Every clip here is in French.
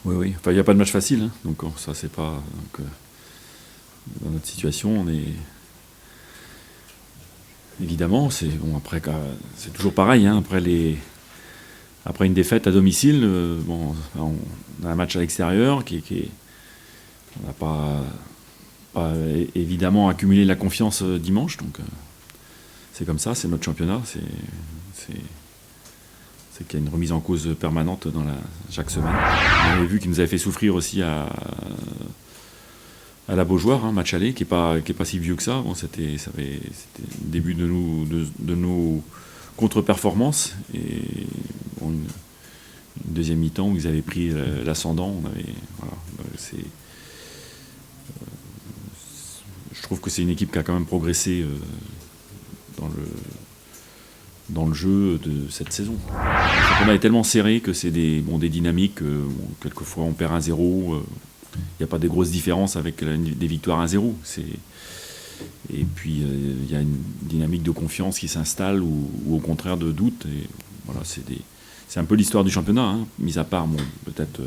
Oui, oui. Enfin, il n'y a pas de match facile, hein. Donc ça, c'est pas. Donc, dans notre situation, on est. Évidemment, c'est bon. Après, c'est toujours pareil, hein. Après une défaite à domicile, bon, on a un match à l'extérieur on n'a pas évidemment accumulé la confiance dimanche. Donc, c'est comme ça, c'est notre championnat. C'est- c'est qu'il y a une remise en cause permanente chaque semaine. On avait vu qu'il nous avait fait souffrir aussi à la Beaujoire, hein, match aller, qui est pas si vieux que ça. Bon, c'était le début de nos contre-performances. Et bon, une deuxième mi-temps où ils avaient pris l'ascendant. Voilà, je trouve que c'est une équipe qui a quand même progressé dans le jeu de cette saison. Le championnat est tellement serré que c'est des dynamiques. Quelquefois, on perd 1-0. Il n'y a pas de grosses différences avec des victoires 1-0. Et puis, il y a une dynamique de confiance qui s'installe ou au contraire de doute. Et voilà, c'est un peu l'histoire du championnat, hein, mis à part peut-être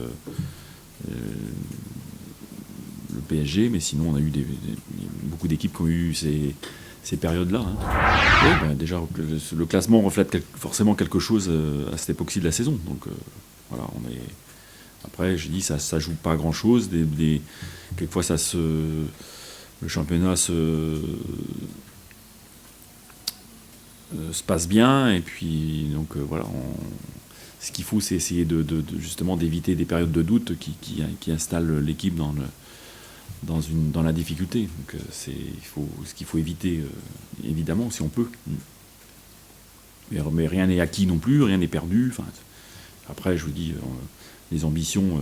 le PSG, mais sinon, on a eu beaucoup d'équipes qui ont eu ces périodes-là, hein. Oui, ben déjà, le classement reflète forcément quelque chose à cette époque-ci de la saison. Donc, voilà, on est. Après, je dis, ça joue pas à grand-chose. Quelquefois, le championnat se passe bien. Et puis, donc, voilà. Ce qu'il faut, c'est essayer justement d'éviter des périodes de doute qui installent l'équipe dans la difficulté. Donc, ce qu'il faut éviter, évidemment, si on peut. Mais rien n'est acquis non plus, rien n'est perdu. Enfin, après, je vous dis, les ambitions.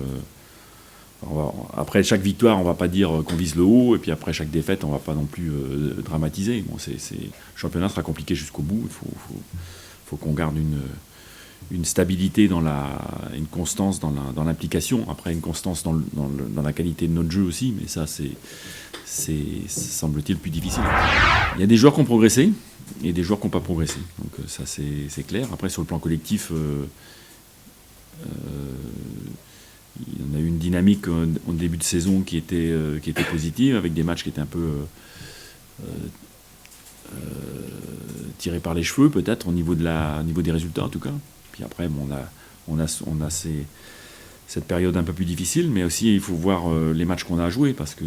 Après chaque victoire, on va pas dire qu'on vise le haut, et puis après chaque défaite, on va pas non plus dramatiser. Bon, le championnat sera compliqué jusqu'au bout. Faut qu'on garde une stabilité une constance dans l'implication. Après, une constance dans la qualité de notre jeu aussi, mais ça, semble-t-il, plus difficile. Il y a des joueurs qui ont progressé et des joueurs qui n'ont pas progressé. Donc ça, c'est clair. Après, sur le plan collectif, on a eu une dynamique au début de saison qui était positive, avec des matchs qui étaient un peu tirés par les cheveux, peut-être, au niveau des résultats, en tout cas. Puis après, bon, on a cette période un peu plus difficile, mais aussi, il faut voir les matchs qu'on a à jouer, parce que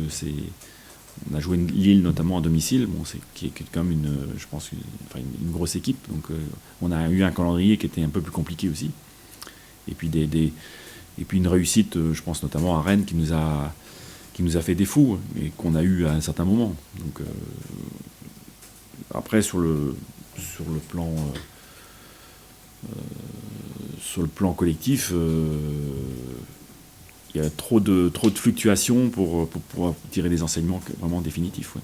on a joué Lille, notamment à domicile, qui est quand même je pense, une grosse équipe. Donc, on a eu un calendrier qui était un peu plus compliqué aussi. Et puis et puis une réussite, je pense notamment à Rennes, qui nous a fait défaut et qu'on a eu à un certain moment. Donc après, sur le plan collectif, il y a trop de fluctuations pour pouvoir tirer des enseignements vraiment définitifs. Ouais.